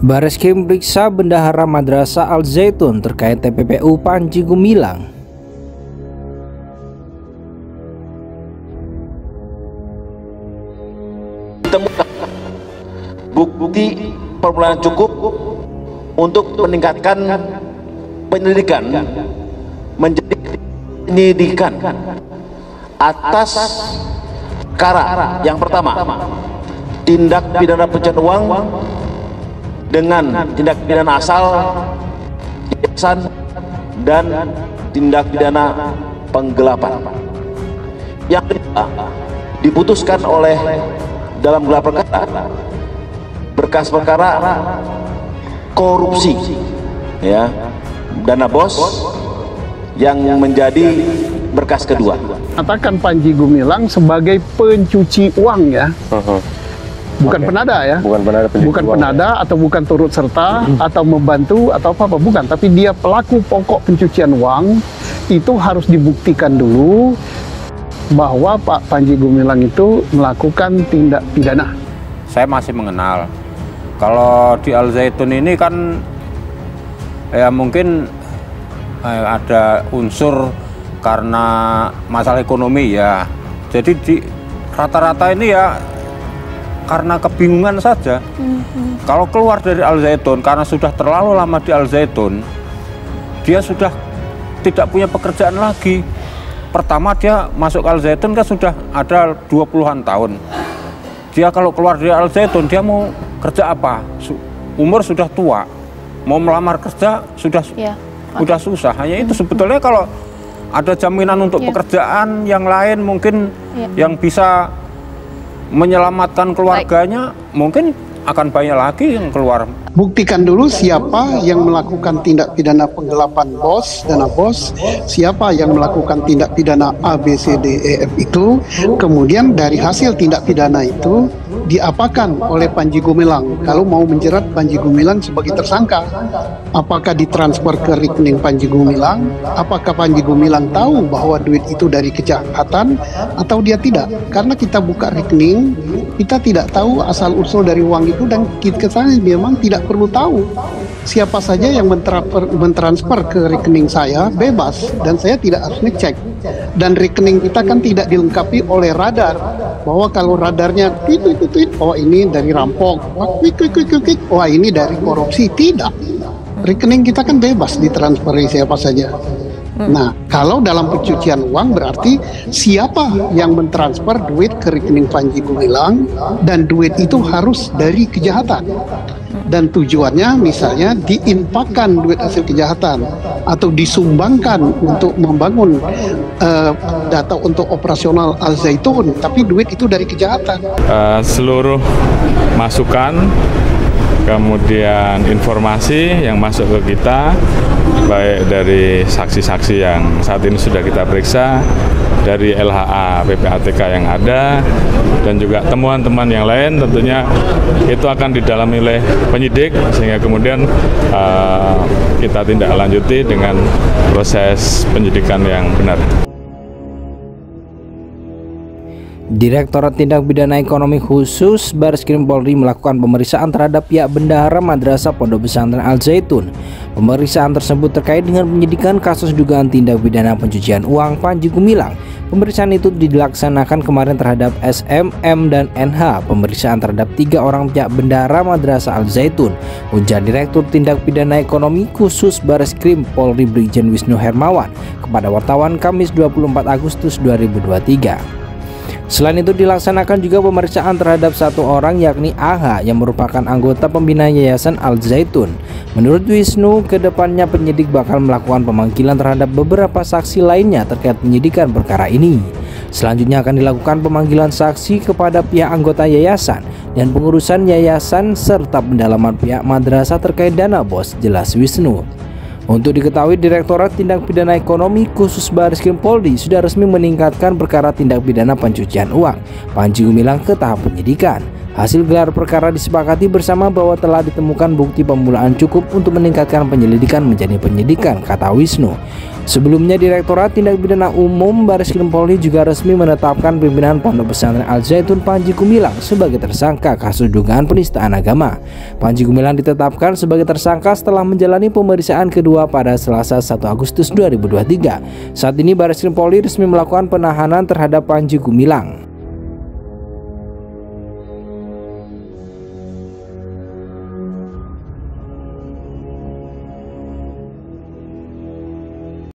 Bareskrim periksa Bendahara Madrasah Al Zaitun terkait TPPU Panji Gumilang. Ditemukan bukti permulaan cukup untuk meningkatkan penyelidikan menjadi penyidikan atas perkara yang pertama, tindak pidana pencucian uang dengan tindak pidana asal, yayasan, dan tindak pidana penggelapan. Yang kedua, diputuskan oleh dalam gelar perkara berkas perkara korupsi, ya, dana bos yang menjadi berkas kedua. Katakan Panji Gumilang sebagai pencuci uang, ya. Bukan penada, ya. Bukan penada atau bukan turut serta atau membantu atau apa bukan, tapi dia pelaku pokok pencucian uang. Itu harus dibuktikan dulu bahwa Pak Panji Gumilang itu melakukan tindak pidana. Saya masih mengenal. Kalau di Al Zaitun ini kan ya mungkin ada unsur karena masalah ekonomi, ya. Jadi di rata-rata ini ya karena kebingungan saja. Kalau keluar dari Al Zaitun karena sudah terlalu lama di Al Zaitun, dia sudah tidak punya pekerjaan lagi. Pertama dia masuk Al Zaitun kan sudah ada 20-an tahun. Dia kalau keluar dari Al Zaitun, dia mau kerja apa? Umur sudah tua, mau melamar kerja sudah susah. Hanya itu sebetulnya kalau ada jaminan untuk pekerjaan yang lain mungkin yang bisa menyelamatkan keluarganya, mungkin akan banyak lagi yang keluar. Buktikan dulu siapa yang melakukan tindak pidana penggelapan bos, dana bos, siapa yang melakukan tindak pidana A, B, C, D, E, F itu, kemudian dari hasil tindak pidana itu diapakan oleh Panji Gumilang. Kalau mau menjerat Panji Gumilang sebagai tersangka, apakah ditransfer ke rekening Panji Gumilang, apakah Panji Gumilang tahu bahwa duit itu dari kejahatan atau dia tidak. Karena kita buka rekening, kita tidak tahu asal-usul dari uang itu, dan kita memang tidak perlu tahu siapa saja yang mentransfer ke rekening saya, bebas, dan saya tidak harus ngecek. Dan rekening kita kan tidak dilengkapi oleh radar, bahwa kalau radarnya oh ini dari rampok, wah ini dari korupsi. Tidak, rekening kita kan bebas ditransferi siapa saja. Nah, kalau dalam pencucian uang berarti siapa yang mentransfer duit ke rekening Panji Gumilang, dan duit itu harus dari kejahatan. Dan tujuannya misalnya diinfakkan duit hasil kejahatan atau disumbangkan untuk membangun data untuk operasional Al Zaitun, tapi duit itu dari kejahatan. Seluruh masukan, kemudian informasi yang masuk ke kita, baik dari saksi-saksi yang saat ini sudah kita periksa, dari LHA PPATK yang ada, dan juga temuan-temuan yang lain, tentunya itu akan didalami oleh penyidik, sehingga kemudian kita tindak lanjuti dengan proses penyidikan yang benar. Direktorat Tindak Pidana Ekonomi Khusus Bareskrim Polri melakukan pemeriksaan terhadap pihak Bendahara Madrasah Pondok Pesantren Al Zaitun. Pemeriksaan tersebut terkait dengan penyidikan kasus dugaan tindak pidana pencucian uang Panji Gumilang. Pemeriksaan itu dilaksanakan kemarin terhadap SM, M, dan NH. Pemeriksaan terhadap 3 orang pihak Bendahara Madrasah Al Zaitun, ujar Direktur Tindak Pidana Ekonomi Khusus Bareskrim Polri Brigjen Wisnu Hermawan kepada wartawan Kamis 24 Agustus 2023. Selain itu dilaksanakan juga pemeriksaan terhadap 1 orang yakni AH yang merupakan anggota pembina Yayasan Al Zaitun. Menurut Wisnu, kedepannya penyidik bakal melakukan pemanggilan terhadap beberapa saksi lainnya terkait penyidikan perkara ini. Selanjutnya akan dilakukan pemanggilan saksi kepada pihak anggota yayasan dan pengurusan yayasan serta pendalaman pihak madrasah terkait dana bos, jelas Wisnu. Untuk diketahui, Direktorat Tindak Pidana Ekonomi Khusus Bareskrim Polri sudah resmi meningkatkan perkara tindak pidana pencucian uang Panji Gumilang ke tahap penyidikan. Hasil gelar perkara disepakati bersama bahwa telah ditemukan bukti pemulaan cukup untuk meningkatkan penyelidikan menjadi penyidikan, kata Wisnu. Sebelumnya Direktorat Tindak Pidana Umum Bareskrim Polri juga resmi menetapkan pimpinan Pondok Pesantren Al Zaitun Panji Gumilang sebagai tersangka kasus dugaan penistaan agama. Panji Gumilang ditetapkan sebagai tersangka setelah menjalani pemeriksaan kedua pada Selasa 1 Agustus 2023. Saat ini Bareskrim Polri resmi melakukan penahanan terhadap Panji Gumilang.